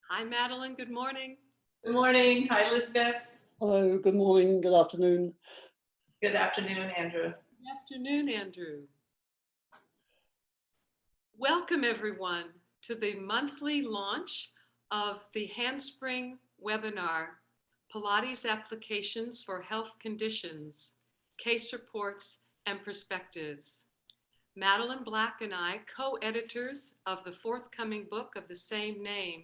Hi, Madeline. Good morning. Good morning. Hi, Elizabeth. Hello, good morning, good afternoon. Good afternoon, Andrew. Good afternoon, Andrew. Welcome, everyone, to the monthly launch of the Handspring webinar, Pilates Applications for Health Conditions, Case Reports and Perspectives. Madeline Black and I, co-editors of the forthcoming book of the same name,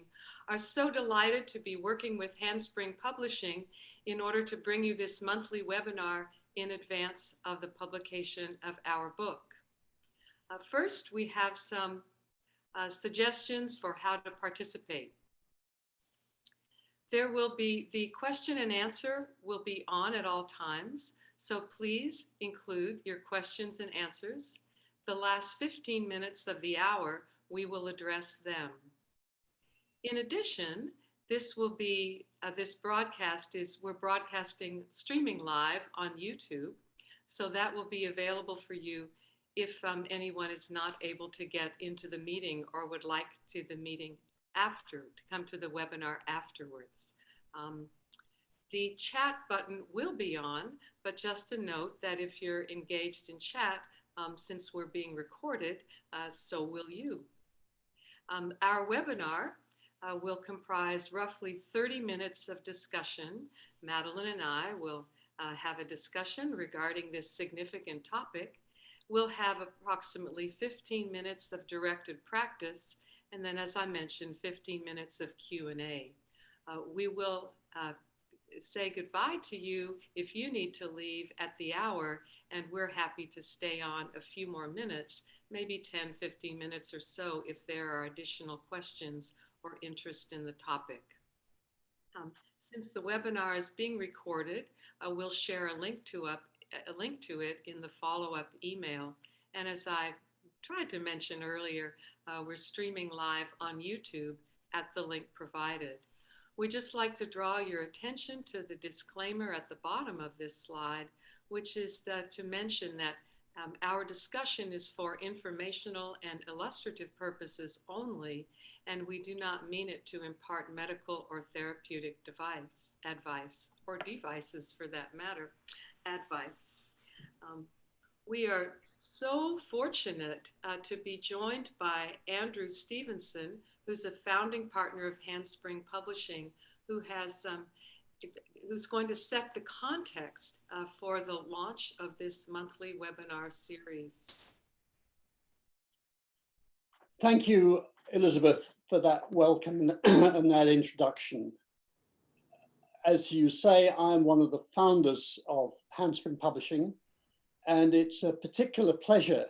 are so delighted to be working with Handspring Publishing in order to bring you this monthly webinar in advance of the publication of our book. First, we have some suggestions for how to participate. There will be, the question and answer will be on at all times, so please include your questions and answers. The last 15 minutes of the hour, we will address them. In addition, this will be, this broadcast is, we're broadcasting, streaming live on YouTube, so that will be available for you if anyone is not able to get into the meeting or would like to the meeting after, to come to the webinar afterwards. The chat button will be on, but just a note that if you're engaged in chat, since we're being recorded, so will you. Our webinar will comprise roughly 30 minutes of discussion. Madeline and I will have a discussion regarding this significant topic. We'll have approximately 15 minutes of directed practice, and then, as I mentioned, 15 minutes of Q&A. We will say goodbye to you if you need to leave at the hour, and we're happy to stay on a few more minutes, maybe 10, 15 minutes or so if there are additional questions or interest in the topic. Since the webinar is being recorded, we'll share a link to it in the follow-up email. And as I tried to mention earlier, we're streaming live on YouTube at the link provided. We'd just like to draw your attention to the disclaimer at the bottom of this slide, which is to mention that our discussion is for informational and illustrative purposes only, and we do not mean it to impart medical or therapeutic advice, or devices for that matter, advice. We are so fortunate to be joined by Andrew Stevenson, who's a founding partner of Handspring Publishing, who's going to set the context for the launch of this monthly webinar series. Thank you, Elizabeth, for that welcome and that introduction. As you say, I'm one of the founders of Handspring Publishing, and it's a particular pleasure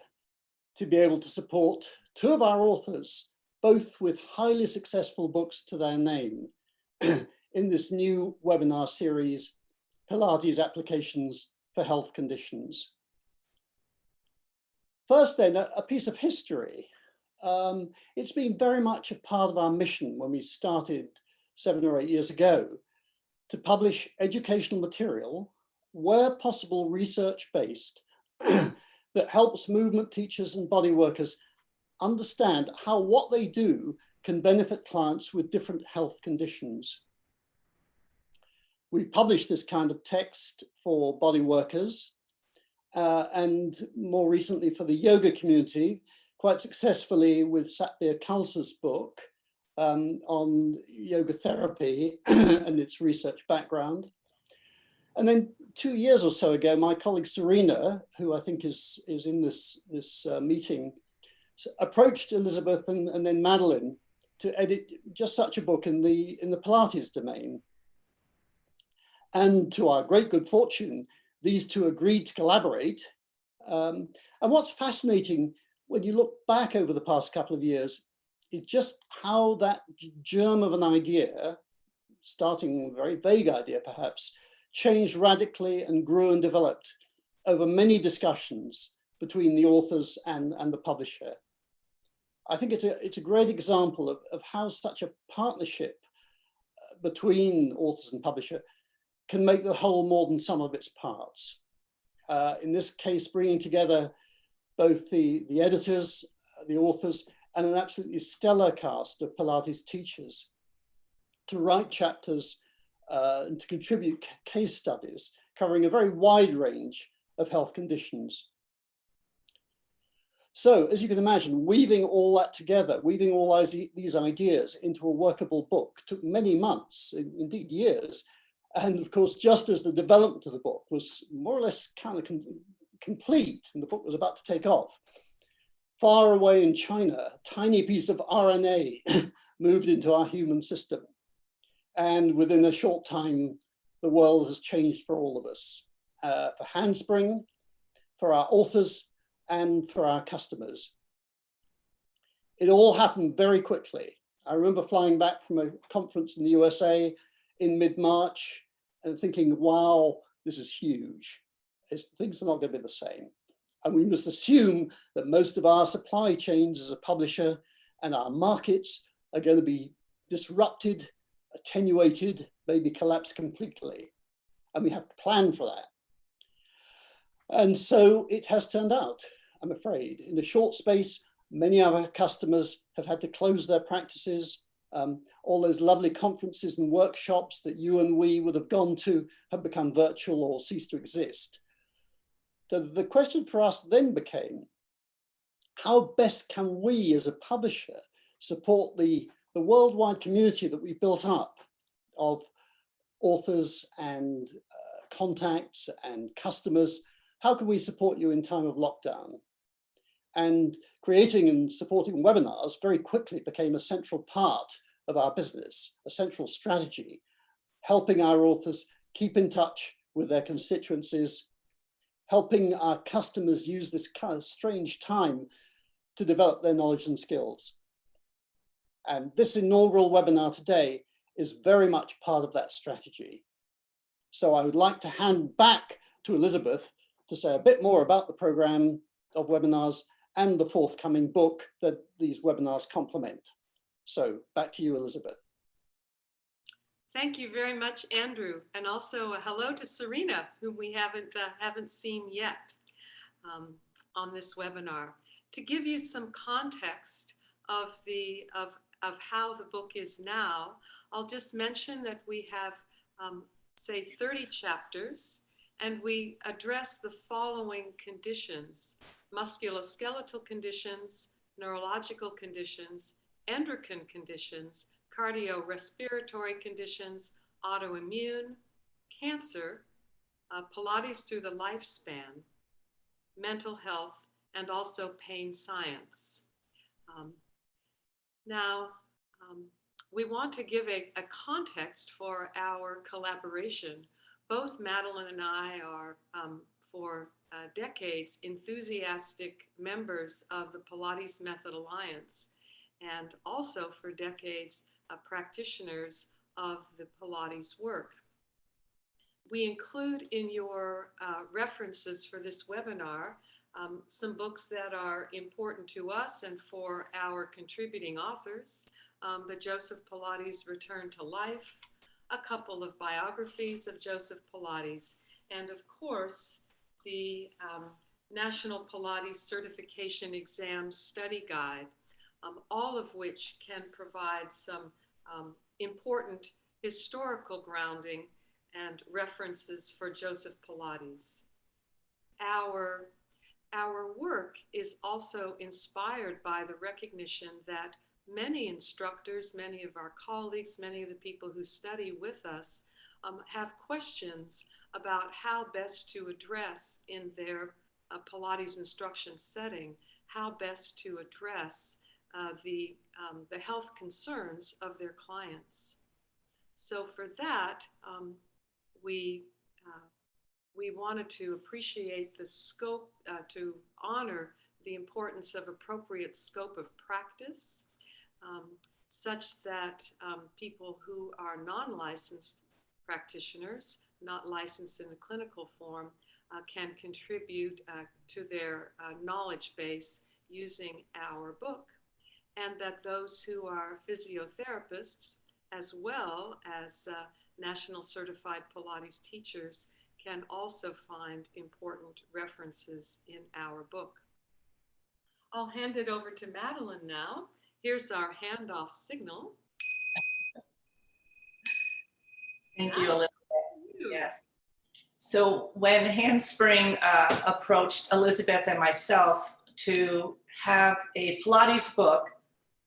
to be able to support two of our authors, both with highly successful books to their name, in this new webinar series, Pilates Applications for Health Conditions. First then, a piece of history. It's been very much a part of our mission when we started 7 or 8 years ago to publish educational material, where possible research-based, that helps movement teachers and body workers understand how what they do can benefit clients with different health conditions. We published this kind of text for body workers and more recently for the yoga community, quite successfully with Satvir Khalsa's book on yoga therapy and its research background. And then 2 years or so ago, my colleague Serena, who I think is in this meeting, approached Elizabeth and then Madeline to edit just such a book in the Pilates domain. And to our great good fortune, these two agreed to collaborate. And what's fascinating when you look back over the past couple of years is just how that germ of an idea, starting with a very vague idea perhaps, changed radically and grew and developed over many discussions between the authors and the publisher. I think it's a great example of how such a partnership between authors and publisher can make the whole more than sum of its parts. In this case, bringing together both the editors, the authors, and an absolutely stellar cast of Pilates teachers to write chapters and to contribute case studies covering a very wide range of health conditions. So, as you can imagine, weaving all that together, weaving all these ideas into a workable book took many months, indeed years. And of course, just as the development of the book was more or less kind of complete and the book was about to take off, far away in China, a tiny piece of RNA moved into our human system. And within a short time, the world has changed for all of us, for Handspring, for our authors, and for our customers. It all happened very quickly. I remember flying back from a conference in the USA in mid-March and thinking, wow, this is huge. Things are not going to be the same. And we must assume that most of our supply chains as a publisher and our markets are going to be disrupted, attenuated, maybe collapse completely. And we have to plan for that. And so it has turned out, I'm afraid. In a short space, many of our customers have had to close their practices. All those lovely conferences and workshops that you and we would have gone to have become virtual or ceased to exist. So the question for us then became, how best can we as a publisher support the worldwide community that we've built up of authors and contacts and customers? How can we support you in time of lockdown? And creating and supporting webinars very quickly became a central part of our business, a central strategy, helping our authors keep in touch with their constituencies, helping our customers use this kind of strange time to develop their knowledge and skills. And this inaugural webinar today is very much part of that strategy. So I would like to hand back to Elizabeth to say a bit more about the program of webinars and the forthcoming book that these webinars complement. So back to you, Elizabeth. Thank you very much, Andrew. And also hello to Serena, whom we haven't seen yet on this webinar. To give you some context of how the book is now, I'll just mention that we have, say, 30 chapters, and we address the following conditions: musculoskeletal conditions, neurological conditions, endocrine conditions, cardiorespiratory conditions, autoimmune, cancer, Pilates through the lifespan, mental health, and also pain science. Now, we want to give a context for our collaboration. Both Madeline and I are, for decades, enthusiastic members of the Pilates Method Alliance, and also for decades, practitioners of the Pilates work. We include in your references for this webinar some books that are important to us and for our contributing authors: the Joseph Pilates Return to Life, a couple of biographies of Joseph Pilates, and of course, the National Pilates Certification Exam Study Guide, all of which can provide some important historical grounding and references for Joseph Pilates. Our work is also inspired by the recognition that many instructors, many of our colleagues, many of the people who study with us have questions about how best to address in their Pilates instruction setting, how best to address the health concerns of their clients. So for that, we wanted to appreciate the scope, to honor the importance of appropriate scope of practice, such that people who are non-licensed practitioners, not licensed in the clinical form, can contribute to their knowledge base using our book, and that those who are physiotherapists, as well as National Certified Pilates Teachers, can also find important references in our book. I'll hand it over to Madeline now. Here's our handoff signal. Thank you, Elizabeth. You. Yes. So when Handspring approached Elizabeth and myself to have a Pilates book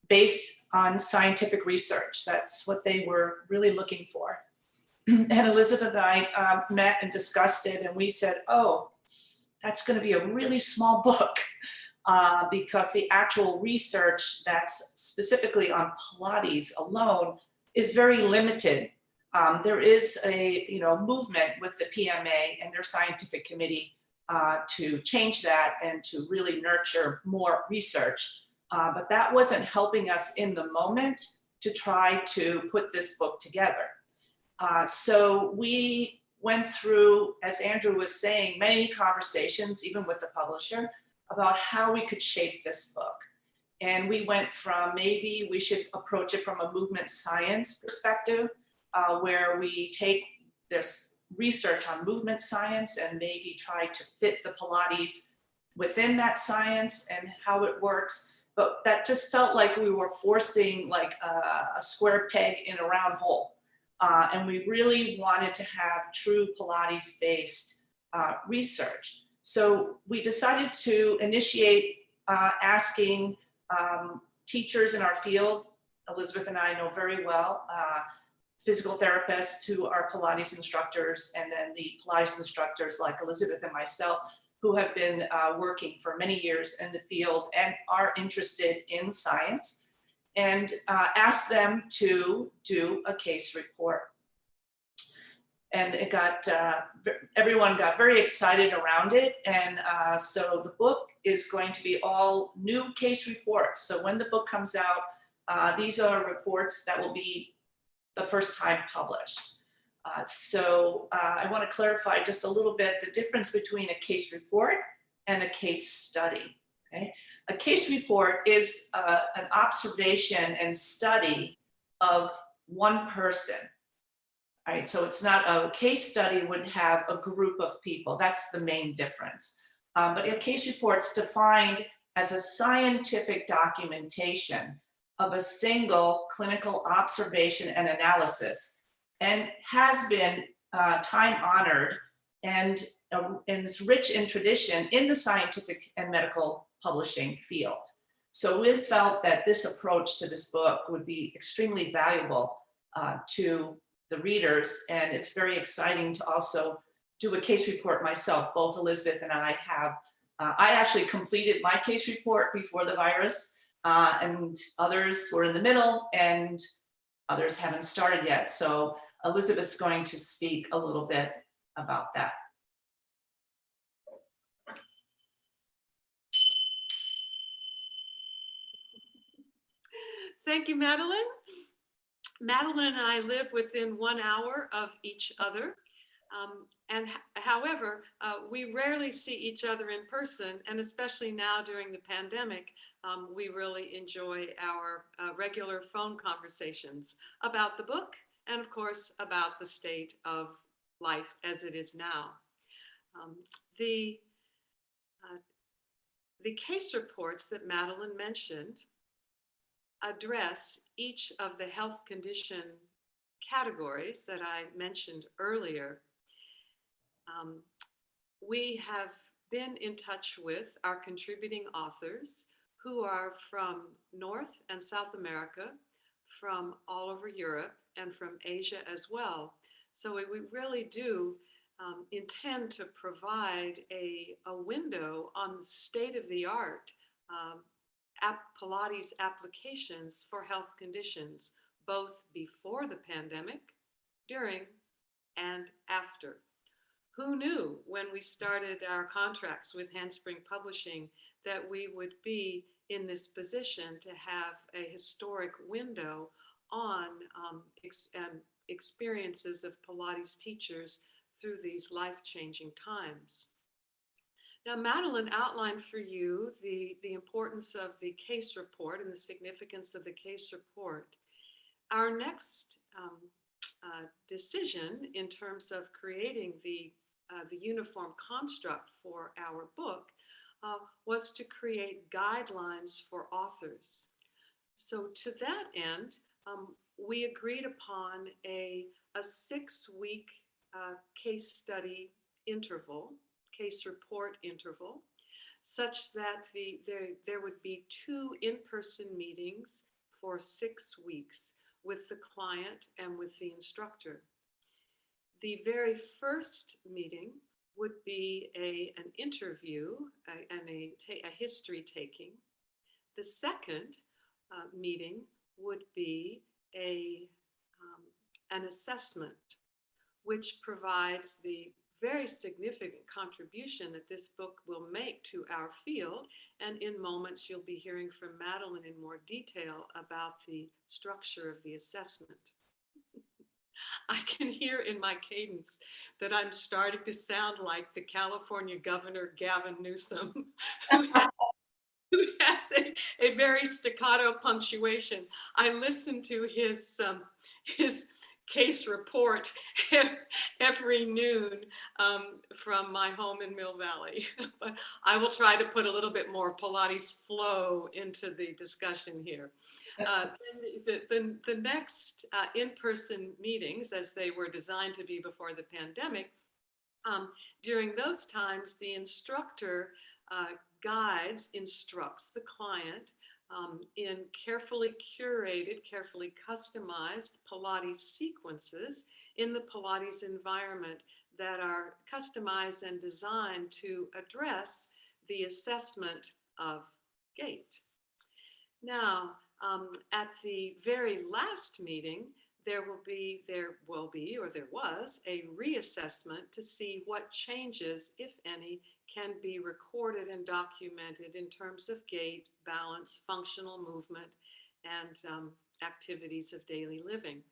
based on scientific research, that's what they were really looking for. And Elizabeth and I met and discussed it, and we said, oh, that's going to be a really small book because the actual research that's specifically on Pilates alone is very limited. There is a movement with the PMA and their scientific committee to change that and to really nurture more research. But that wasn't helping us in the moment to try to put this book together. So we went through, as Andrew was saying, many conversations, even with the publisher, about how we could shape this book. And we went from maybe we should approach it from a movement science perspective, where we take there's research on movement science and maybe try to fit the Pilates within that science and how it works. But that just felt like we were forcing like a square peg in a round hole. And we really wanted to have true Pilates-based research. So we decided to initiate asking teachers in our field, Elizabeth and I know very well, physical therapists who are Pilates instructors, and then the Pilates instructors like Elizabeth and myself, who have been working for many years in the field and are interested in science, and asked them to do a case report. And it got, everyone got very excited around it. And so the book is going to be all new case reports. So when the book comes out, these are reports that will be the first time published. So I want to clarify just a little bit the difference between a case report and a case study. Okay? A case report is an observation and study of one person. All right, so it's not a case study would have a group of people. That's the main difference. But a case report's defined as a scientific documentation of a single clinical observation and analysis, and has been time honored and is rich in tradition in the scientific and medical publishing field. So we felt that this approach to this book would be extremely valuable to the readers, and it's very exciting to also do a case report myself. Both Elizabeth and I have, I actually completed my case report before the virus, and others were in the middle, and others haven't started yet. So Elizabeth's going to speak a little bit about that. Thank you, Madeline. Madeline and I live within 1 hour of each other. However, we rarely see each other in person, and especially now during the pandemic, we really enjoy our regular phone conversations about the book and, of course, about the state of life as it is now. The case reports that Madeline mentioned address each of the health condition categories that I mentioned earlier. We have been in touch with our contributing authors who are from North and South America, from all over Europe, and from Asia as well. So we really do intend to provide a window on the state-of-the-art Pilates applications for health conditions, both before the pandemic, during, and after. Who knew when we started our contracts with Handspring Publishing that we would be in this position to have a historic window on experiences of Pilates teachers through these life-changing times. Now, Madeline outlined for you the importance of the case report and the significance of the case report. Our next decision in terms of creating the uniform construct for our book was to create guidelines for authors. So to that end, we agreed upon a 6-week case study interval, case report interval, such that there would be 2 in-person meetings for 6 weeks with the client and with the instructor. The very first meeting would be an interview and a history taking. The second meeting would be an assessment, which provides the very significant contribution that this book will make to our field. And in moments, you'll be hearing from Madeline in more detail about the structure of the assessment. I can hear in my cadence that I'm starting to sound like the California Governor Gavin Newsom, who has a very staccato punctuation. I listen to his case report every noon from my home in Mill Valley. But I will try to put a little bit more Pilates flow into the discussion here. The next in-person meetings, as they were designed to be before the pandemic, during those times, the instructor instructs the client in carefully curated, carefully customized Pilates sequences in the Pilates environment that are customized and designed to address the assessment of gait. Now, at the very last meeting, there was a reassessment to see what changes, if any, can be recorded and documented in terms of gait, balance, functional movement, and activities of daily living.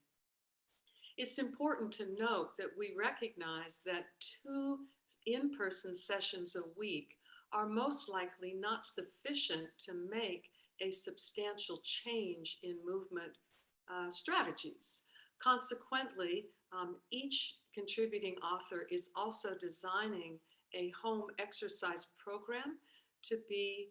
It's important to note that we recognize that 2 in-person sessions a week are most likely not sufficient to make a substantial change in movement strategies. Consequently, each contributing author is also designing a home exercise program to be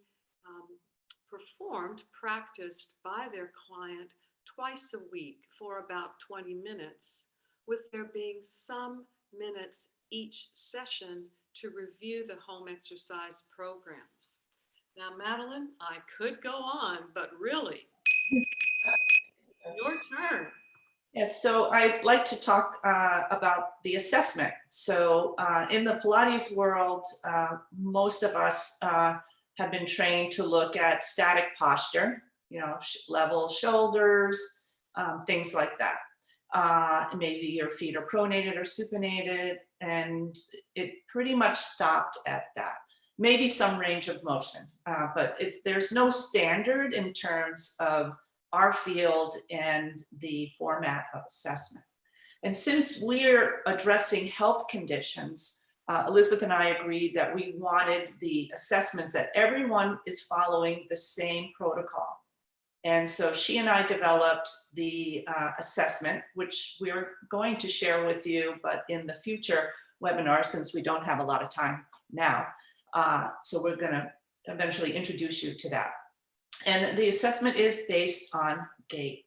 practiced by their client twice a week for about 20 minutes, with there being some minutes each session to review the home exercise programs. Now, Madeline, I could go on, but really, your turn. Yes, so I'd like to talk about the assessment. So in the Pilates world, most of us have been trained to look at static posture, level shoulders, things like that. Maybe your feet are pronated or supinated, and it pretty much stopped at that. Maybe some range of motion, but there's no standard in terms of our field and the format of assessment. And since we're addressing health conditions, Elizabeth and I agreed that we wanted the assessments that everyone is following the same protocol. And so she and I developed the assessment, which we're going to share with you, but in the future webinar, since we don't have a lot of time now. So we're gonna eventually introduce you to that. And the assessment is based on gait.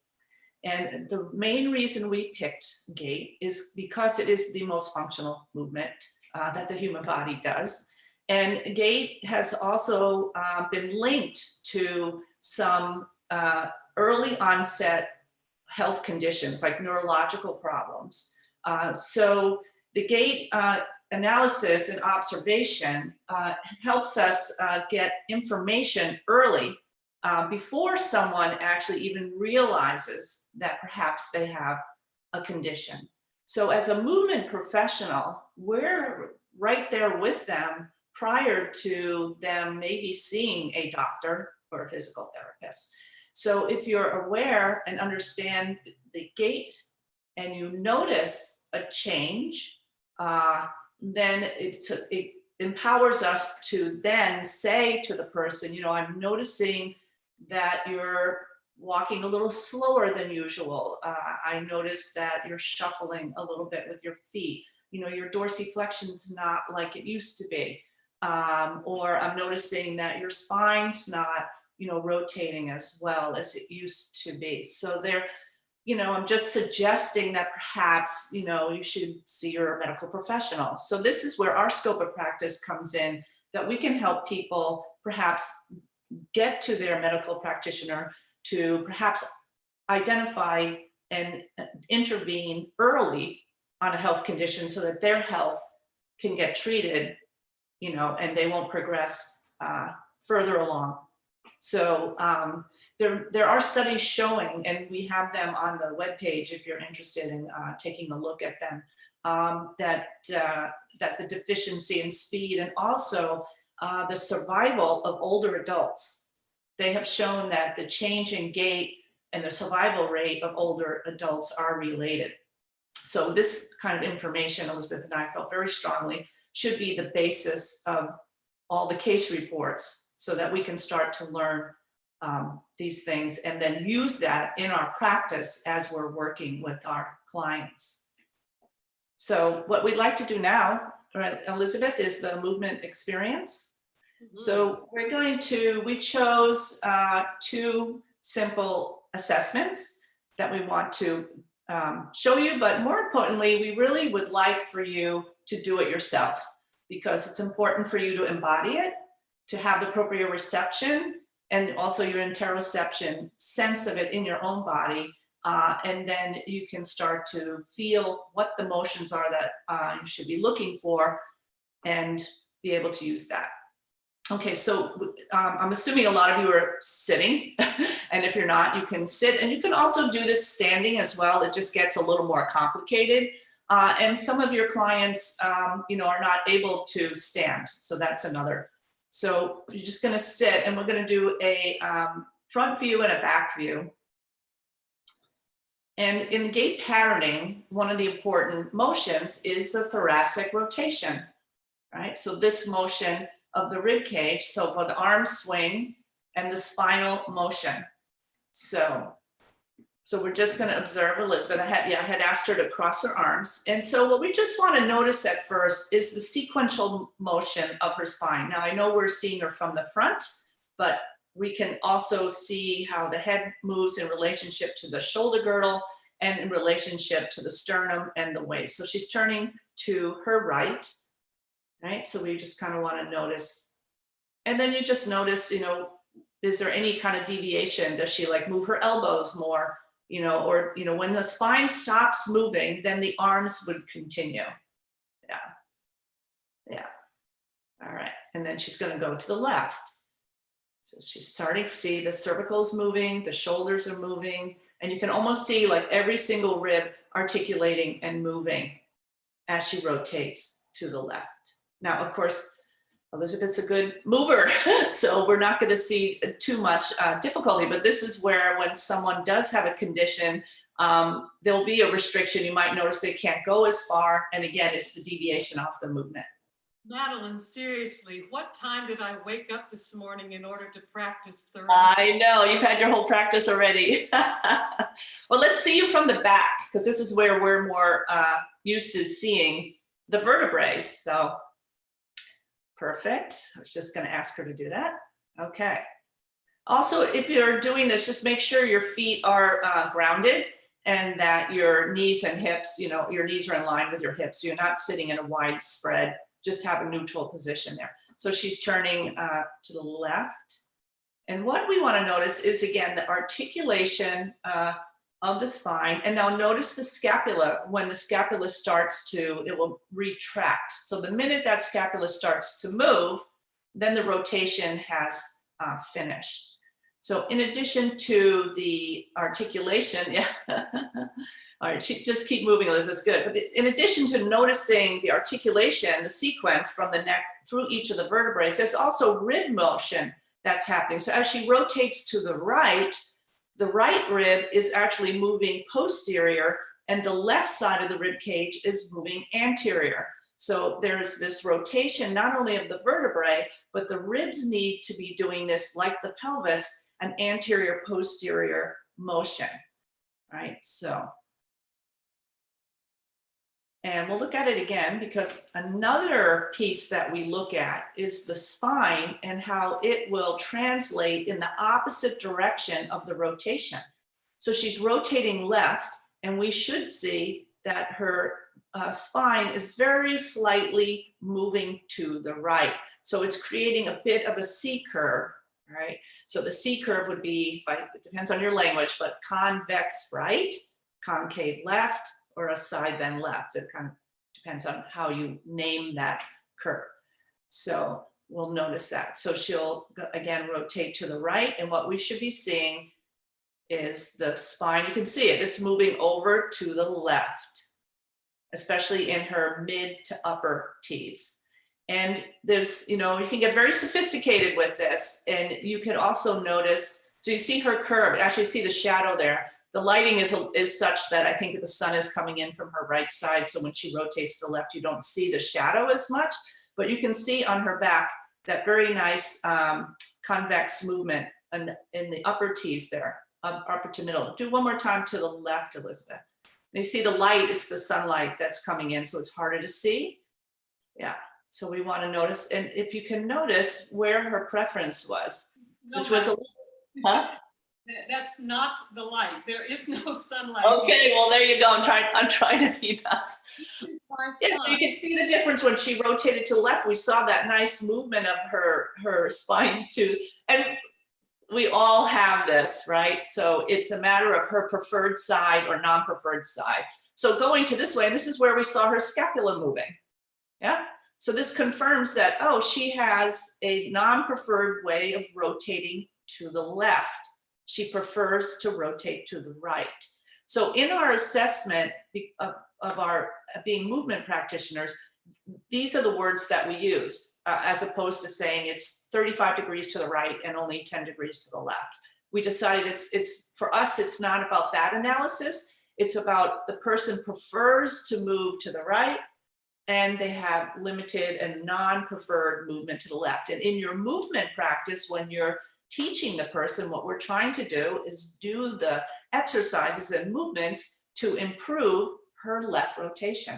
And the main reason we picked gait is because it is the most functional movement that the human body does. And gait has also been linked to some early onset health conditions like neurological problems. So the gait analysis and observation helps us get information early before someone actually even realizes that perhaps they have a condition. So as a movement professional, we're right there with them prior to them maybe seeing a doctor or a physical therapist. So if you're aware and understand the gait and you notice a change, then it empowers us to then say to the person, I'm noticing that you're walking a little slower than usual. I noticed that you're shuffling a little bit with your feet. Your dorsiflexion's not like it used to be. Or I'm noticing that your spine's not, rotating as well as it used to be. So I'm just suggesting that perhaps, you should see your medical professional. So this is where our scope of practice comes in, that we can help people perhaps get to their medical practitioner to perhaps identify and intervene early on a health condition so that their health can get treated, and they won't progress further along. So there are studies showing, and we have them on the webpage if you're interested in taking a look at them, that the deficiency in speed and also the survival of older adults, they have shown that the change in gait and the survival rate of older adults are related. So this kind of information, Elizabeth and I felt very strongly, should be the basis of all the case reports so that we can start to learn these things and then use that in our practice as we're working with our clients. So what we'd like to do now, right, Elizabeth, is the movement experience. So we chose 2 simple assessments that we want to show you, but more importantly, we really would like for you to do it yourself, because it's important for you to embody it, to have the proprioception and also your interoception sense of it in your own body. And then you can start to feel what the motions are that you should be looking for and be able to use that. Okay, so I'm assuming a lot of you are sitting, and if you're not, you can sit, and you can also do this standing as well. It just gets a little more complicated. And some of your clients, are not able to stand, so that's another. So you're just gonna sit, and we're gonna do a front view and a back view. And in gait patterning, one of the important motions is the thoracic rotation, right? So this motion of the rib cage, so for the arm swing and the spinal motion. So we're just going to observe Elizabeth. I had asked her to cross her arms. And so what we just want to notice at first is the sequential motion of her spine. Now I know we're seeing her from the front, but we can also see how the head moves in relationship to the shoulder girdle and in relationship to the sternum and the waist. So she's turning to her right. Right, so we just kind of want to notice, and then you just notice, is there any kind of deviation? Does she like move her elbows more, or when the spine stops moving, then the arms would continue. Yeah. All right, and then she's going to go to the left. So she's starting to see the cervical's moving, the shoulders are moving, and you can almost see like every single rib articulating and moving as she rotates to the left. Now, of course, Elizabeth's a good mover, so we're not going to see too much difficulty, but this is where when someone does have a condition, there'll be a restriction. You might notice they can't go as far, and again, it's the deviation off the movement. Madeline, seriously, what time did I wake up this morning in order to practice thoroughly? I know, you've had your whole practice already. Well, let's see you from the back, because this is where we're more used to seeing the vertebrae. So perfect. I was just going to ask her to do that. Okay. Also, if you're doing this, just make sure your feet are grounded and that your knees and hips, your knees are in line with your hips. So you're not sitting in a wide spread, just have a neutral position there. So she's turning to the left. And what we want to notice is, again, the articulation of the spine. And now notice the scapula. When the scapula starts to, it will retract. So the minute that scapula starts to move, then the rotation has finished. So in addition to the articulation, yeah, all right, just keep moving, Liz, that's good. But in addition to noticing the articulation, the sequence from the neck through each of the vertebrae, there's also rib motion that's happening. So as she rotates to the right rib is actually moving posterior, and the left side of the rib cage is moving anterior. So there's this rotation, not only of the vertebrae, but the ribs need to be doing this, like the pelvis, an anterior posterior motion, right? So, and we'll look at it again, because another piece that we look at is the spine and how it will translate in the opposite direction of the rotation. So she's rotating left, and we should see that her spine is very slightly moving to the right. So it's creating a bit of a C curve, right? So the C curve would be, it depends on your language, but convex right, concave left, or a side bend left. So it kind of depends on how you name that curve. So we'll notice that. So she'll, again, rotate to the right, and what we should be seeing is the spine. You can see it, it's moving over to the left, especially in her mid to upper T's. And there's, you know, you can get very sophisticated with this, and you can also notice, so you see her curve, actually see the shadow there. The lighting is such that I think the sun is coming in from her right side, so when she rotates to the left, you don't see the shadow as much, but you can see on her back that very nice convex movement in the upper T's there, upper to middle. Do one more time to the left, Elizabeth. And you see the light, it's the sunlight that's coming in, so it's harder to see. Yeah, so we want to notice, and if you can notice where her preference was, which was a, huh? That's not the light. There is no sunlight. Okay, well, there you go. I'm trying to be nuts. Yeah, so you can see the difference when she rotated to the left. We saw that nice movement of her spine too. And we all have this, right? So it's a matter of her preferred side or non-preferred side. So going to this way, and this is where we saw her scapula moving. Yeah. So this confirms that, oh, she has a non-preferred way of rotating to the left. She prefers to rotate to the right. So in our assessment of our being movement practitioners, these are the words that we use, as opposed to saying it's 35 degrees to the right and only 10 degrees to the left. We decided it's for us, it's not about that analysis. It's about the person prefers to move to the right, and they have limited and non-preferred movement to the left. And in your movement practice, when you're teaching the person, what we're trying to do is do the exercises and movements to improve her left rotation.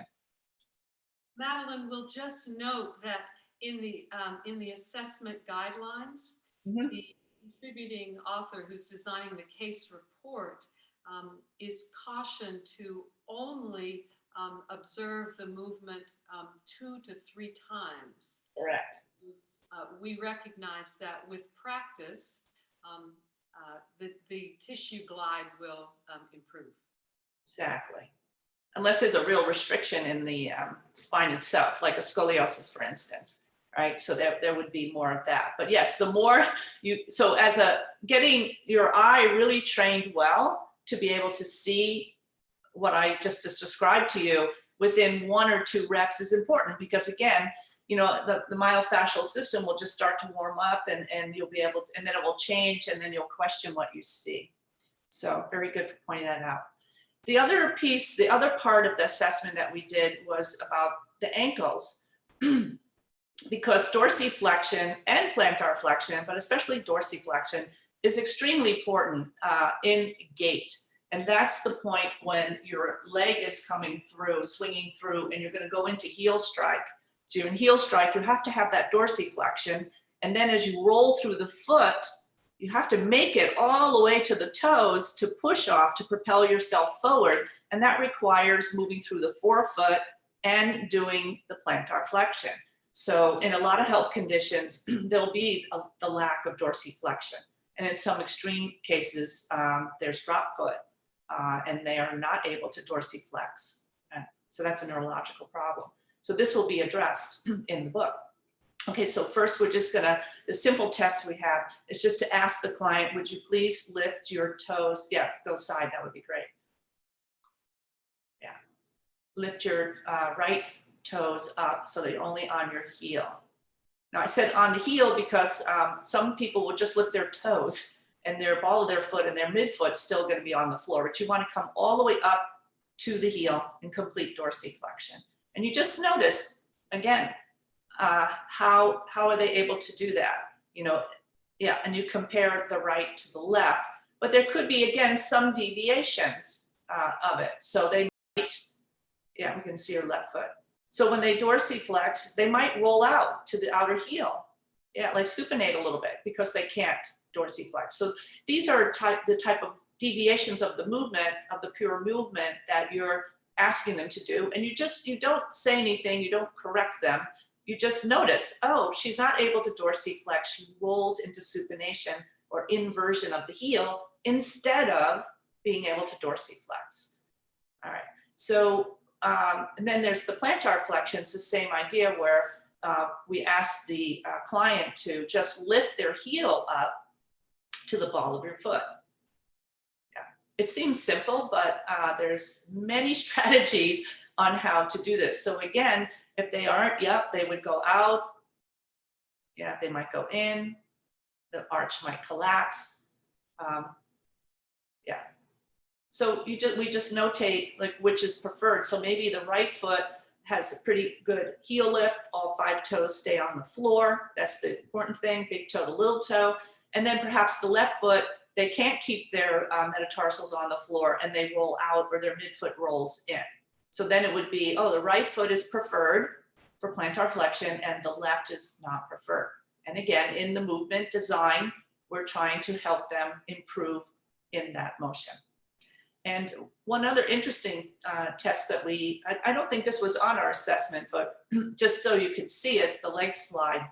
Madeline, will just note that in the assessment guidelines, the contributing author who's designing the case report is cautioned to only observe the movement 2 to 3 times. Correct. We recognize that with practice, the tissue glide will improve. Exactly. Unless there's a real restriction in the spine itself, like a scoliosis, for instance, right? So there would be more of that. But yes, the more so as getting your eye really trained well to be able to see what I just described to you within 1 or 2 reps is important, because again, you know, the myofascial system will just start to warm up, and you'll be able to, and then it will change, and then you'll question what you see. So very good for pointing that out. The other piece, the other part of the assessment that we did was about the ankles, because dorsiflexion and plantar flexion, but especially dorsiflexion, is extremely important in gait. And that's the point when your leg is coming through, swinging through, and you're going to go into heel strike. So you're in heel strike, you have to have that dorsiflexion. And then as you roll through the foot, you have to make it all the way to the toes to push off, to propel yourself forward. And that requires moving through the forefoot and doing the plantar flexion. So in a lot of health conditions, there'll be the lack of dorsiflexion. And in some extreme cases, there's drop foot, and they are not able to dorsiflex. So that's a neurological problem. So this will be addressed in the book. Okay, so first we're just gonna, the simple test we have is just to ask the client, would you please lift your toes? Yeah, go side, that would be great. Yeah, lift your right toes up so that you're only on your heel. Now I said on the heel because some people will just lift their toes and their ball of their foot and their midfoot's still gonna be on the floor, but you wanna come all the way up to the heel in complete dorsiflexion. And you just notice, again, how are they able to do that? You know, yeah, and you compare the right to the left, but there could be, again, some deviations of it. So they might, yeah, we can see your left foot. So when they dorsiflex, they might roll out to the outer heel. Yeah, like supinate a little bit because they can't dorsiflex. So these are the type of deviations of the movement, of the pure movement that you're asking them to do. And you don't say anything, you don't correct them. You just notice, oh, she's not able to dorsiflex. She rolls into supination or inversion of the heel instead of being able to dorsiflex. All right. So, and then there's the plantar flexion. It's the same idea where we ask the client to just lift their heel up to the ball of your foot. Yeah. It seems simple, but there's many strategies on how to do this. So again, if they aren't, yep, they would go out. Yeah, they might go in. The arch might collapse. Yeah. So we just notate like which is preferred. So maybe the right foot has a pretty good heel lift. All 5 toes stay on the floor. That's the important thing, big toe to little toe. And then perhaps the left foot, they can't keep their metatarsals on the floor and they roll out or their midfoot rolls in. So then it would be, oh, the right foot is preferred for plantar flexion and the left is not preferred. And again, in the movement design, we're trying to help them improve in that motion. And one other interesting test that I don't think this was on our assessment, but just so you could see, it's the leg slide.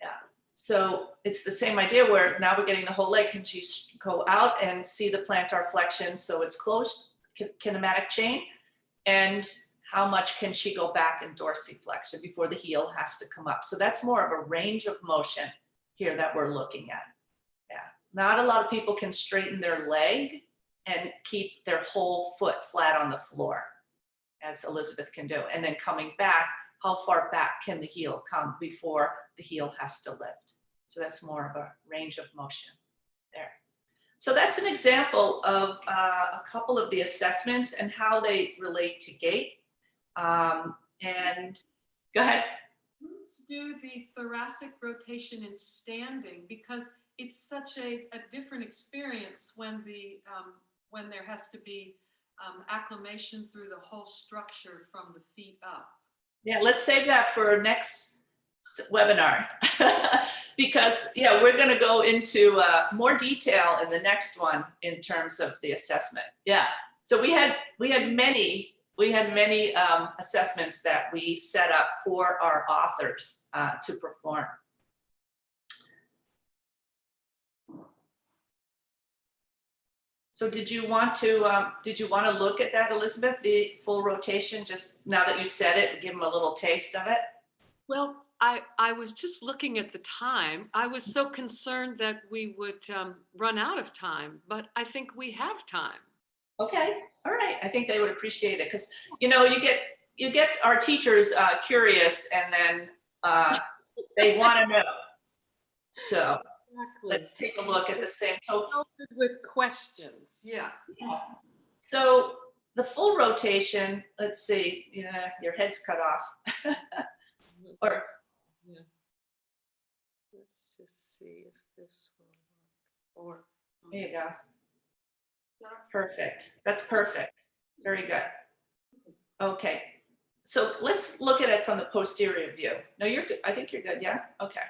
Yeah. So it's the same idea where now we're getting the whole leg. Can she go out and see the plantar flexion so it's closed, kinematic chain? And how much can she go back in dorsiflexion before the heel has to come up? So that's more of a range of motion here that we're looking at. Yeah. Not a lot of people can straighten their leg and keep their whole foot flat on the floor, as Elizabeth can do. And then coming back, how far back can the heel come before the heel has to lift? So that's more of a range of motion there. So that's an example of a couple of the assessments and how they relate to gait. And go ahead. Let's do the thoracic rotation in standing, because it's such a different experience when when there has to be acclimation through the whole structure from the feet up. Yeah, let's save that for next webinar because yeah, we're going to go into more detail in the next one in terms of the assessment. Yeah, so we had many assessments that we set up for our authors to perform. So did you want to look at that, Elizabeth, the full rotation, just now that you said it, give them a little taste of it? Well, I was just looking at the time. I was so concerned that we would run out of time, but I think we have time. Okay, all right. I think they would appreciate it because, you know, you get our teachers curious and then they want to know. So Exactly. let's take a look at the same. So with questions, yeah. So the full rotation, let's see, yeah, your head's cut off. Or yeah. Let's just see if this will work. Or there you go. Perfect. That's perfect. Very good. Okay. So let's look at it from the posterior view. No, you're good. I think you're good. Yeah. Okay.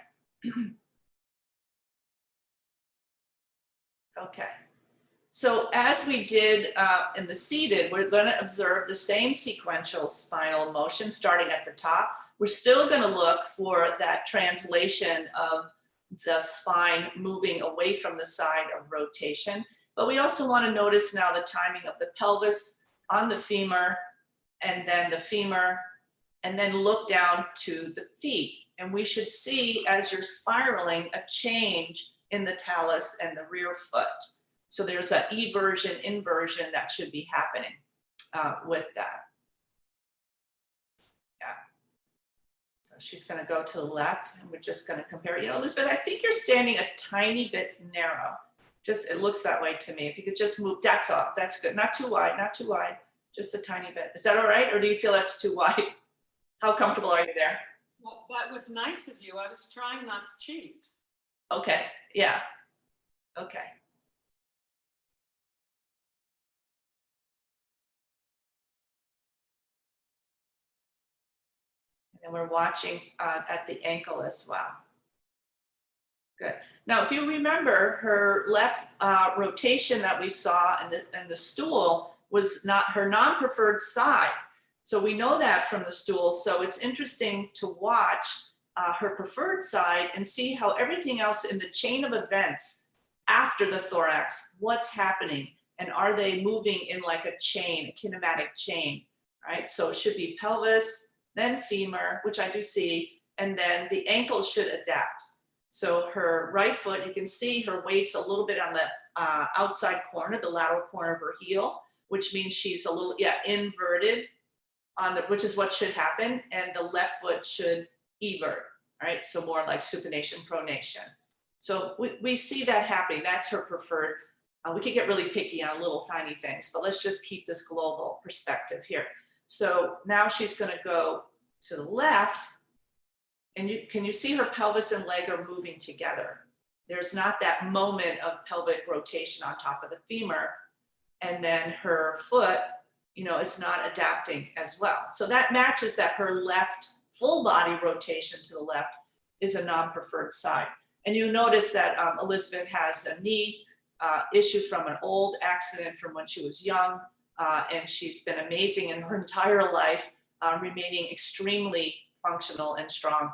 Okay. So as we did in the seated, we're going to observe the same sequential spinal motion starting at the top. We're still going to look for that translation of the spine moving away from the side of rotation. But we also want to notice now the timing of the pelvis on the femur, and then the femur, and then look down to the feet. And we should see, as you're spiraling, a change in the talus and the rear foot. So there's an eversion, inversion that should be happening with that. Yeah. So she's going to go to the left, and we're just going to compare. You know, Elizabeth, I think you're standing a tiny bit narrow. Just, it looks that way to me. If you could just move, that's all. That's good. Not too wide, not too wide. Just a tiny bit. Is that all right? Or do you feel that's too wide? How comfortable are you there? Well, that was nice of you. I was trying not to cheat. Okay. Yeah. Okay. And we're watching at the ankle as well. Good. Now, if you remember, her left rotation that we saw in the stool was not her non-preferred side. So we know that from the stool. So it's interesting to watch her preferred side and see how everything else in the chain of events after the thorax, what's happening, and are they moving in like a chain, a kinematic chain, right? So it should be pelvis, then femur, which I do see, and then the ankle should adapt. So her right foot, you can see her weight's a little bit on the outside corner, the lateral corner of her heel, which means she's a little, inverted on the, which is what should happen. And the left foot should evert, right? So more like supination, pronation. So we see that happening. That's her preferred. We could get really picky on little tiny things, but let's just keep this global perspective here. So now she's going to go to the left. And can you see her pelvis and leg are moving together? There's not that moment of pelvic rotation on top of the femur. And then her foot, is not adapting as well. So that matches that her left full body rotation to the left is a non-preferred side. And you notice that Elizabeth has a knee issue from an old accident from when she was young. And she's been amazing in her entire life, remaining extremely functional and strong.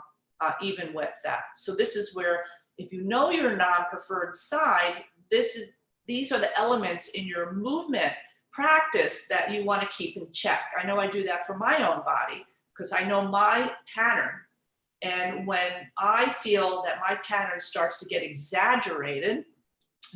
Even with that. So this is where, if you know your non-preferred side, these are the elements in your movement practice that you want to keep in check. I know I do that for my own body because I know my pattern. And when I feel that my pattern starts to get exaggerated,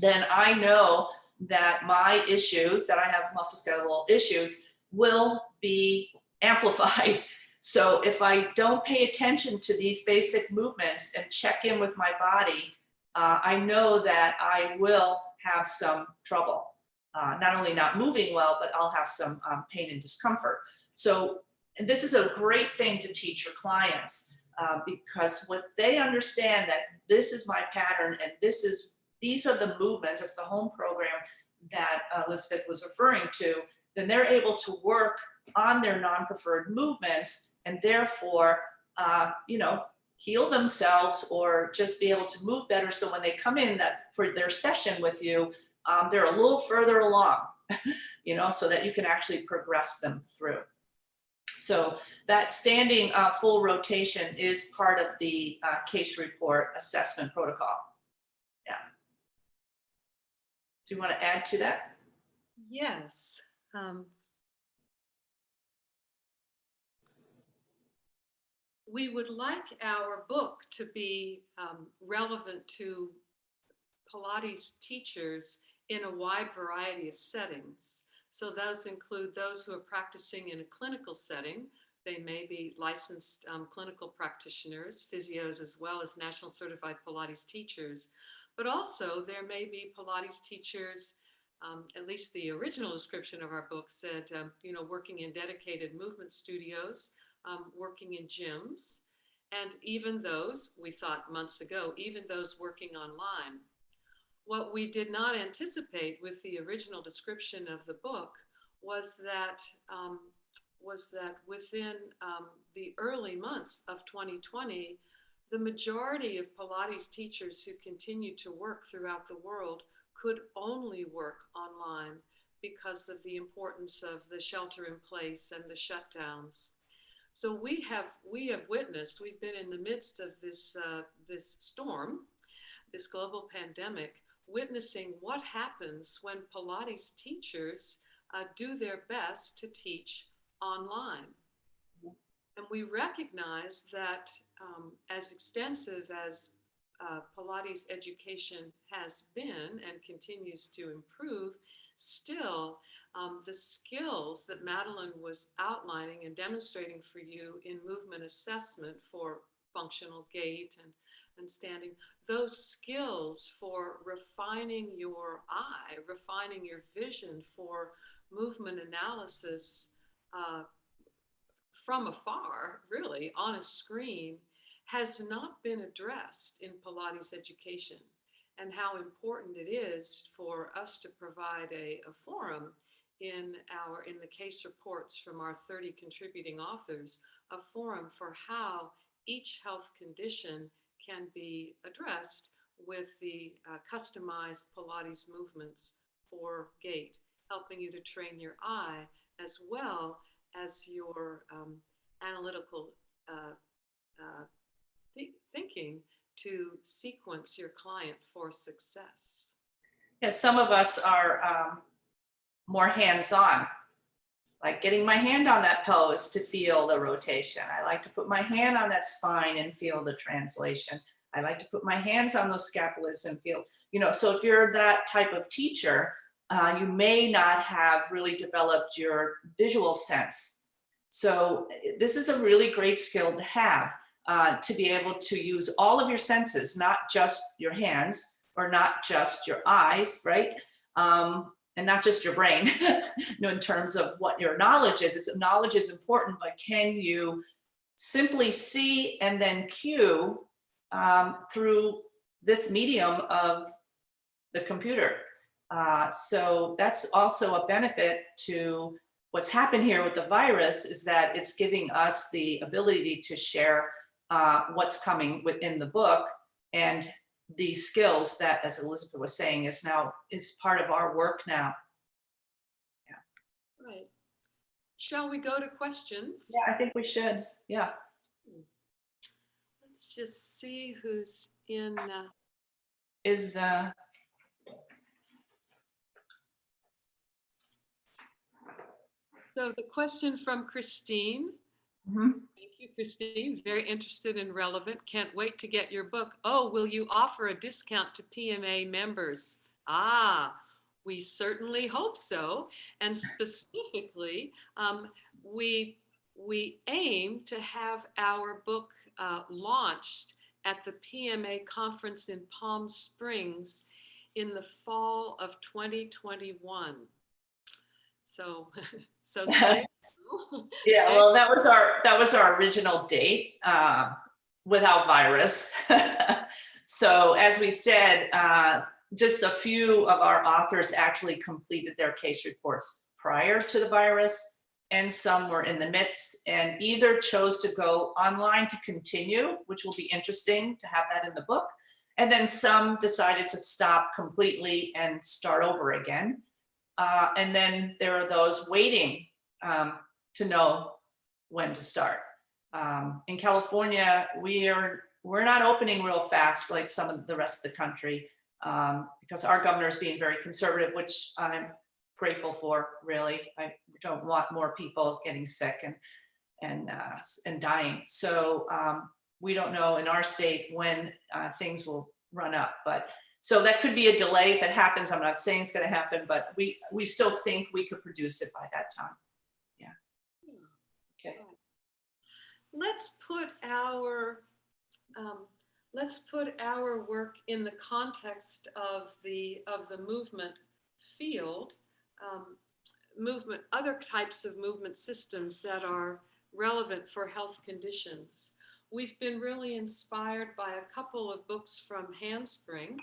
then I know that my issues, that I have musculoskeletal issues, will be amplified. So if I don't pay attention to these basic movements and check in with my body, I know that I will have some trouble. Not only not moving well, but I'll have some pain and discomfort. So and this is a great thing to teach your clients because when they understand that this is my pattern and these are the movements, it's the home program that Elizabeth was referring to, then they're able to work on their non-preferred movements and therefore, heal themselves or just be able to move better. So when they come in for their session with you, they're a little further along, so that you can actually progress them through. So that standing full rotation is part of the case report assessment protocol. Yeah. Do you want to add to that? Yes. We would like our book to be relevant to Pilates teachers in a wide variety of settings. So those include those who are practicing in a clinical setting. They may be licensed clinical practitioners, physios, as well as national certified Pilates teachers. But also there may be Pilates teachers, at least the original description of our book said, working in dedicated movement studios, working in gyms, and even those, we thought months ago, even those working online. What we did not anticipate with the original description of the book was that within the early months of 2020, the majority of Pilates teachers who continued to work throughout the world could only work online because of the importance of the shelter in place and the shutdowns. So we have witnessed, we've been in the midst of this storm, this global pandemic, witnessing what happens when Pilates teachers do their best to teach online. And we recognize that as extensive as Pilates education has been and continues to improve, still the skills that Madeline was outlining and demonstrating for you in movement assessment for functional gait and standing, those skills for refining your eye, refining your vision for movement analysis from afar, really, on a screen, has not been addressed in Pilates education, and how important it is for us to provide a forum in the case reports from our 30 contributing authors, a forum for how each health condition can be addressed with the customized Pilates movements for gait, helping you to train your eye as well as your analytical thinking to sequence your client for success. Yeah, some of us are more hands-on, like getting my hand on that pose to feel the rotation. I like to put my hand on that spine and feel the translation. I like to put my hands on those scapulas and feel, so if you're that type of teacher, you may not have really developed your visual sense. So this is a really great skill to have, to be able to use all of your senses, not just your hands or not just your eyes, right? And not just your brain, in terms of what your knowledge is. Knowledge is important, but can you simply see and then cue through this medium of the computer? So that's also a benefit to what's happened here with the virus, is that it's giving us the ability to share what's coming within the book, and these skills that, as Elizabeth was saying, is part of our work now. Yeah. Right. Shall we go to questions? Yeah, I think we should. Yeah. Let's just see who's in. So the question from Christine. Thank you, Christine. Very interested and relevant. Can't wait to get your book. Oh, will you offer a discount to PMA members? We certainly hope so. And specifically, we aim to have our book launched at the PMA conference in Palm Springs in the fall of 2021. So yeah, well, that was our original date without virus. So as we said, just a few of our authors actually completed their case reports prior to the virus, and some were in the midst, and either chose to go online to continue, which will be interesting to have that in the book, and then some decided to stop completely and start over again. And then there are those waiting to know when to start. In California, we're not opening real fast like some of the rest of the country, because our governor is being very conservative, which I'm grateful for, really. I don't want more people getting sick and dying. So we don't know in our state when things will run up, but so that could be a delay if it happens. I'm not saying it's going to happen, but we still think we could produce it by that time. Yeah. Okay. Let's put our work in the context of the movement field, other types of movement systems that are relevant for health conditions. We've been really inspired by a couple of books from Handspring.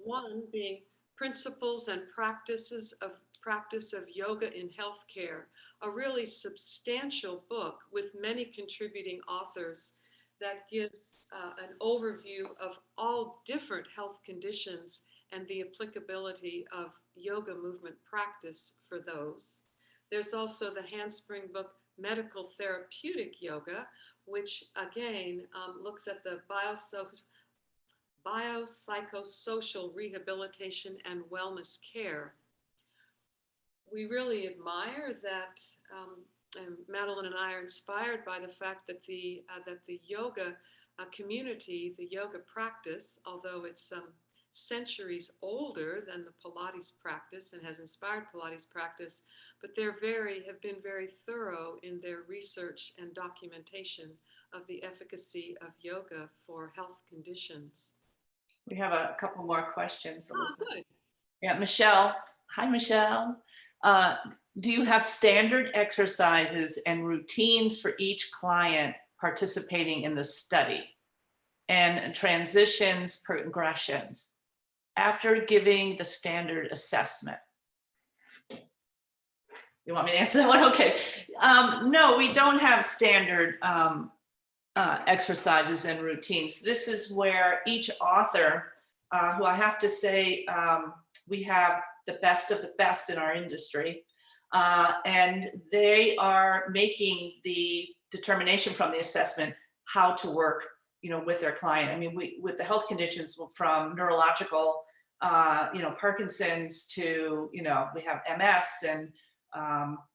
One being Principles and Practice of Yoga in Healthcare, a really substantial book with many contributing authors that gives an overview of all different health conditions and the applicability of yoga movement practice for those. There's also the Handspring book, Medical Therapeutic Yoga, which again looks at the biopsychosocial rehabilitation and wellness care. We really admire that, and Madeline and I are inspired by the fact that the yoga community, the yoga practice, although it's centuries older than the Pilates practice and has inspired Pilates practice, but they have been very thorough in their research and documentation of the efficacy of yoga for health conditions. We have a couple more questions, Elizabeth. Good. Yeah, Michelle. Hi, Michelle. Do you have standard exercises and routines for each client participating in the study, and transitions, progressions after giving the standard assessment? You want me to answer that one? Okay. No, we don't have standard exercises and routines. This is where each author who I have to say, we have the best of the best in our industry. And they are making the determination from the assessment how to work, with their client. I mean, with the health conditions from neurological, Parkinson's to, we have MS and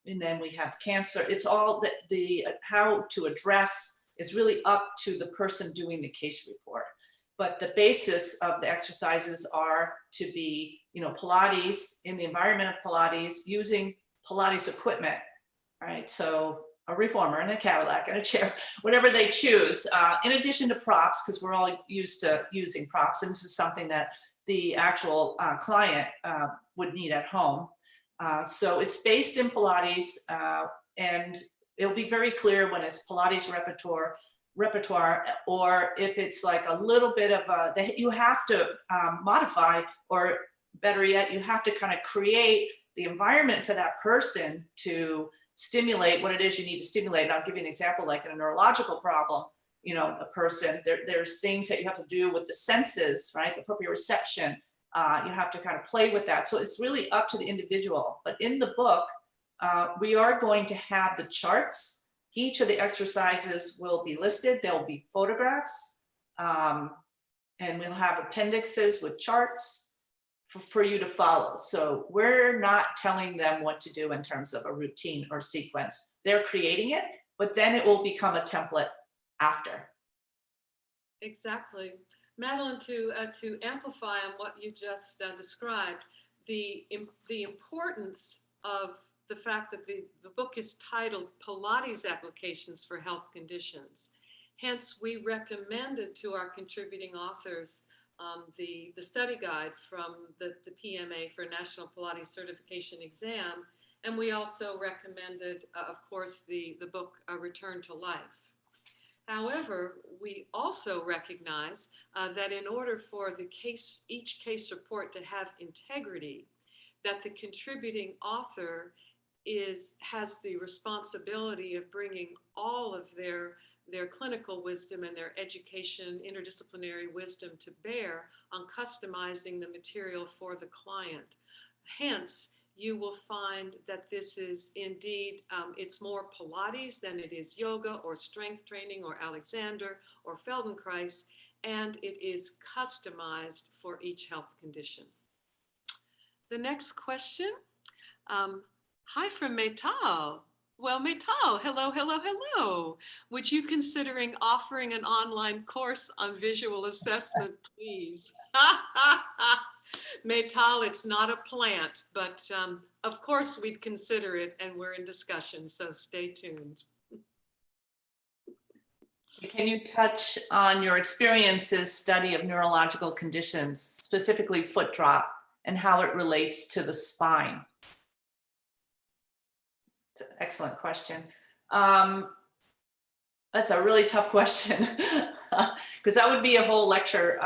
then we have cancer. It's all the how to address is really up to the person doing the case report. But the basis of the exercises are to be, Pilates, in the environment of Pilates, using Pilates equipment, right? So a reformer and a Cadillac and a chair, whatever they choose, in addition to props, because we're all used to using props. And this is something that the actual client would need at home. So it's based in Pilates, and it'll be very clear when it's Pilates repertoire, or if it's like a little bit of that you have to modify, or better yet, you have to kind of create the environment for that person to stimulate what it is you need to stimulate. And I'll give you an example, like in a neurological problem, a person, there's things that you have to do with the senses, right? The proprioception, you have to kind of play with that. So it's really up to the individual. But in the book, we are going to have the charts. Each of the exercises will be listed. There'll be photographs, and we'll have appendixes with charts for you to follow. So we're not telling them what to do in terms of a routine or sequence. They're creating it, but then it will become a template after. Exactly. Madeline, to amplify on what you just described, the importance of the fact that the book is titled Pilates Applications for Health Conditions. Hence, we recommended to our contributing authors the study guide from the PMA for National Pilates Certification Exam. And we also recommended, of course, the book Return to Life. However, we also recognize that in order for each case report to have integrity, that the contributing author has the responsibility of bringing all of their clinical wisdom and their education, interdisciplinary wisdom to bear on customizing the material for the client. Hence, you will find that this is indeed, it's more Pilates than it is yoga or strength training or Alexander or Feldenkrais, and it is customized for each health condition. The next question, hi from Metal. Well, Metal, hello, hello, hello. Would you considering offering an online course on visual assessment, please? Metal, it's not a plant, but of course we'd consider it, and we're in discussion, so stay tuned. Can you touch on your experiences study of neurological conditions, specifically foot drop, and how it relates to the spine? It's an excellent question. That's a really tough question, because that would be a whole lecture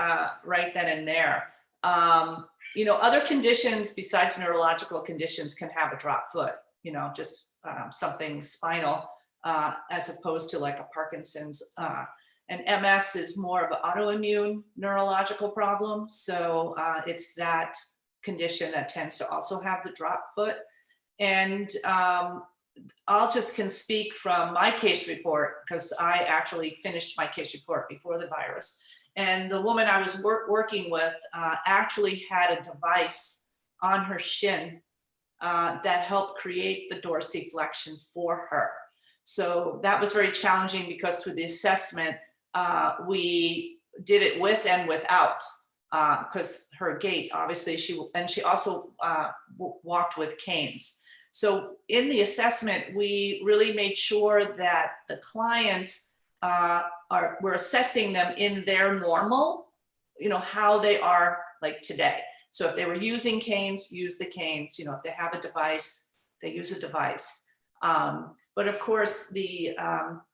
right then and there. Other conditions besides neurological conditions can have a drop foot, just something spinal, as opposed to like a Parkinson's. And MS is more of an autoimmune neurological problem. So it's that condition that tends to also have the drop foot. And I'll just can speak from my case report, because I actually finished my case report before the virus. And the woman I was working with actually had a device on her shin that helped create the dorsiflexion for her. So that was very challenging, because through the assessment, we did it with and without, because her gait, obviously, she also walked with canes. So in the assessment, we really made sure that the clients we're assessing them in their normal, how they are like today. So if they were using canes, use the canes. If they have a device, they use a device. But of course,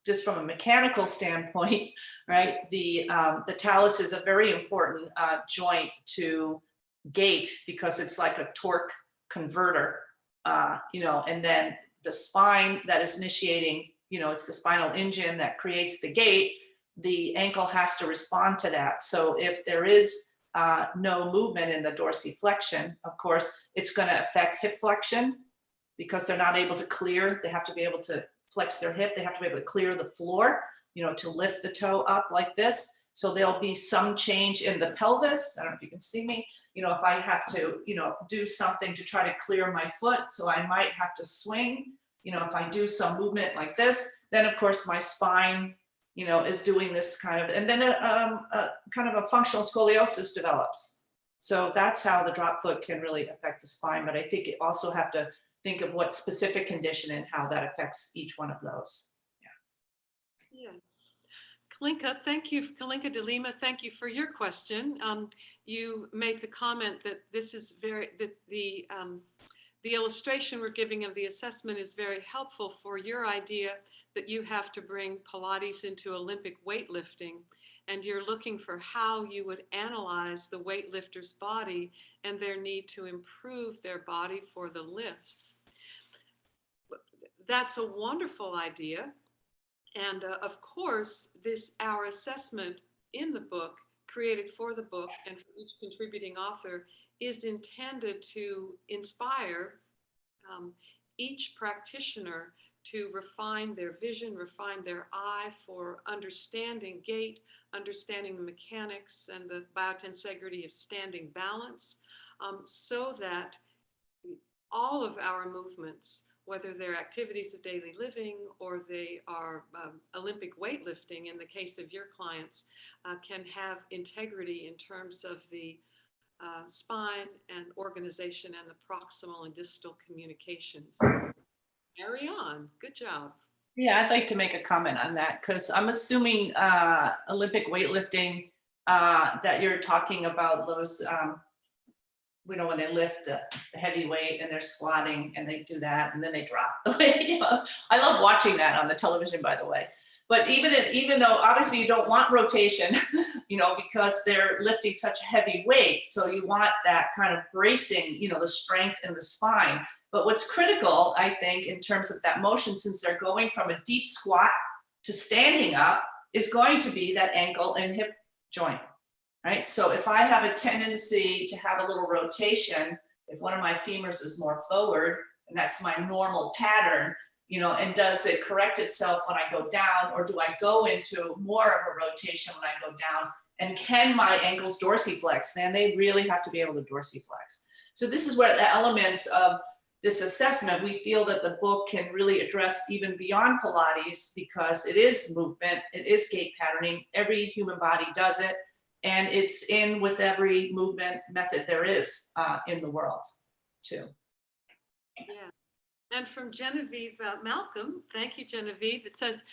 just from a mechanical standpoint, right, the talus is a very important joint to gait, because it's like a torque converter. And then the spine that is initiating, it's the spinal engine that creates the gait. The ankle has to respond to that. So if there is no movement in the dorsiflexion, of course, it's going to affect hip flexion because they're not able to clear. They have to be able to flex their hip. They have to be able to clear the floor, you know, to lift the toe up like this. So there'll be some change in the pelvis. I don't know if you can see me. You know, if I have to, you know, do something to try to clear my foot, so I might have to swing. You know, if I do some movement like this, then of course my spine, you know, is doing this kind of, and then a kind of a functional scoliosis develops. So that's how the drop foot can really affect the spine. But I think you also have to think of what specific condition and how that affects each one of those. Yeah. Yes. Kalinka, thank you. Kalinka de Lima, thank you for your question. You made the comment that this is the illustration we're giving of the assessment is very helpful for your idea that you have to bring Pilates into Olympic weightlifting, and you're looking for how you would analyze the weightlifter's body and their need to improve their body for the lifts. That's a wonderful idea. And of course, our assessment in the book, created for the book and for each contributing author, is intended to inspire each practitioner to refine their vision, refine their eye for understanding gait, understanding the mechanics and the biotensegrity of standing balance, so that all of our movements, whether they're activities of daily living or they are Olympic weightlifting, in the case of your clients, can have integrity in terms of the spine and organization and the proximal and distal communications. Carry on. Good job. Yeah, I'd like to make a comment on that because I'm assuming Olympic weightlifting that you're talking about those, you know, when they lift the heavy weight and they're squatting and they do that and then they drop the weight. You know, I love watching that on the television, by the way. But even though obviously you don't want rotation, you know, because they're lifting such a heavy weight, so you want that kind of bracing, you know, the strength in the spine. But what's critical, I think, in terms of that motion, since they're going from a deep squat to standing up, is going to be that ankle and hip joint. Right, so if I have a tendency to have a little rotation, if one of my femurs is more forward, and that's my normal pattern, you know, and does it correct itself when I go down, or do I go into more of a rotation when I go down? And can my ankles dorsiflex? Man, they really have to be able to dorsiflex. So this is where the elements of this assessment, we feel that the book can really address even beyond Pilates, because it is movement, it is gait patterning, every human body does it. And it's in with every movement method there is in the world, too. Yeah. And from Genevieve Malcolm, thank you, Genevieve. It says,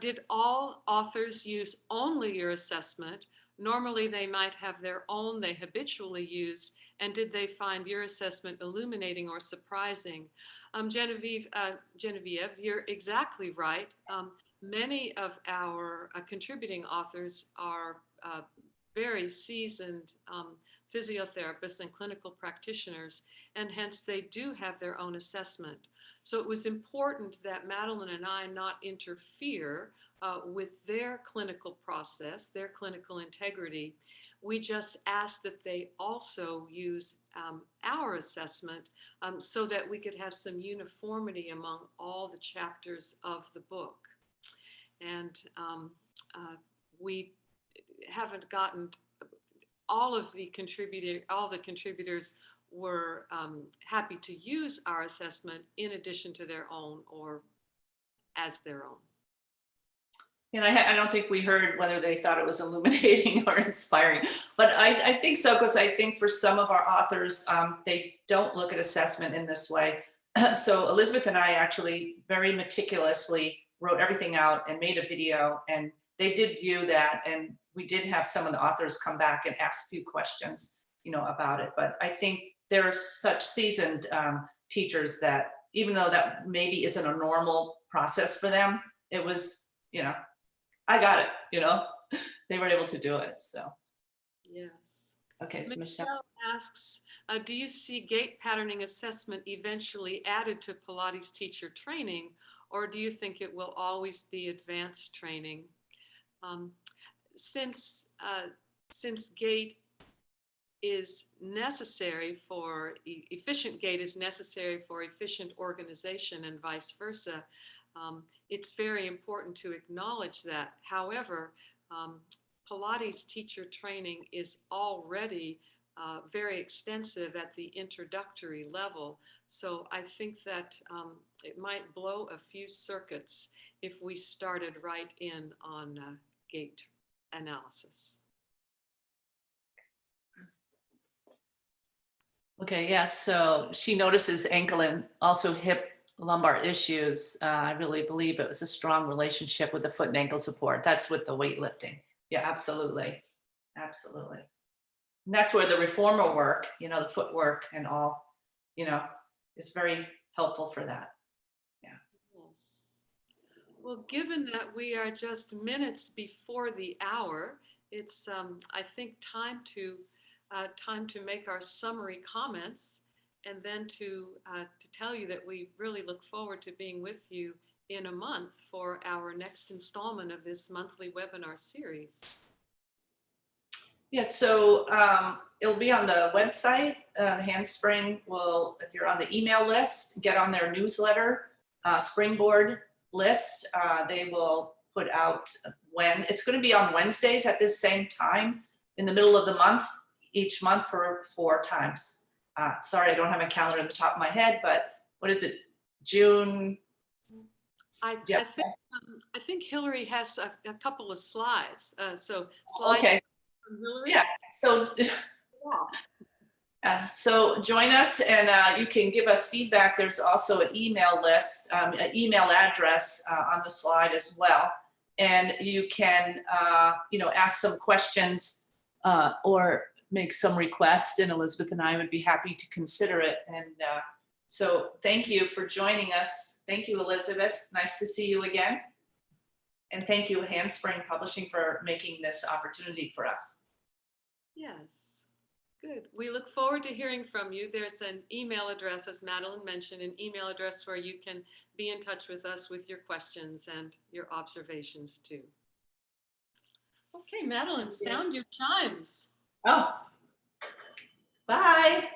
did all authors use only your assessment? Normally, they might have their own they habitually use. And did they find your assessment illuminating or surprising? Genevieve, you're exactly right. Many of our contributing authors are very seasoned physiotherapists and clinical practitioners, and hence they do have their own assessment. So it was important that Madeline and I not interfere with their clinical process, their clinical integrity. We just asked that they also use our assessment so that we could have some uniformity among all the chapters of the book. And we haven't gotten all the contributors were happy to use our assessment in addition to their own or as their own. And I don't think we heard whether they thought it was illuminating or inspiring, but I think so, because I think for some of our authors, they don't look at assessment in this way. So Elizabeth and I actually very meticulously wrote everything out and made a video, and they did view that, and we did have some of the authors come back and ask a few questions, you know, about it. But I think they're such seasoned teachers that even though that maybe isn't a normal process for them, it was, you know, I got it, you know, they were able to do it. So, yes. Okay, so Michelle asks, do you see gait patterning assessment eventually added to Pilates teacher training, or do you think it will always be advanced training? Since gait is necessary for efficient gait is necessary for efficient organization and vice versa. It's very important to acknowledge that. However, Pilates teacher training is already very extensive at the introductory level. So I think that it might blow a few circuits if we started right in on gait analysis. Okay, yeah, so she notices ankle and also hip lumbar issues. I really believe it was a strong relationship with the foot and ankle support. That's with the weightlifting. Yeah, absolutely. Absolutely. And that's where the reformer work, you know, the footwork and all, you know, is very helpful for that. Yeah. Yes. Well, given that we are just minutes before the hour, it's, I think, time to make our summary comments, and then to tell you that we really look forward to being with you in a month for our next installment of this monthly webinar series. Yeah, so it'll be on the website. Handspring will, if you're on the email list, get on their newsletter, Springboard list. They will put out when. It's going to be on Wednesdays at this same time in the middle of the month, each month for 4 times. Sorry, I don't have my calendar on the top of my head, but what is it, June? I think Hillary has a couple of slides. So slides Okay. from Hillary. Yeah, so so join us, and you can give us feedback. There's also an email list, an email address on the slide as well. And you can, you know, ask some questions or make some requests, and Elizabeth and I would be happy to consider it. And so thank you for joining us. Thank you, Elizabeth. It's nice to see you again. And thank you, Handspring Publishing, for making this opportunity for us. Yes, good. We look forward to hearing from you. There's an email address, as Madeline mentioned, an email address where you can be in touch with us with your questions and your observations too. Okay, Madeline, sound your chimes. Oh, bye.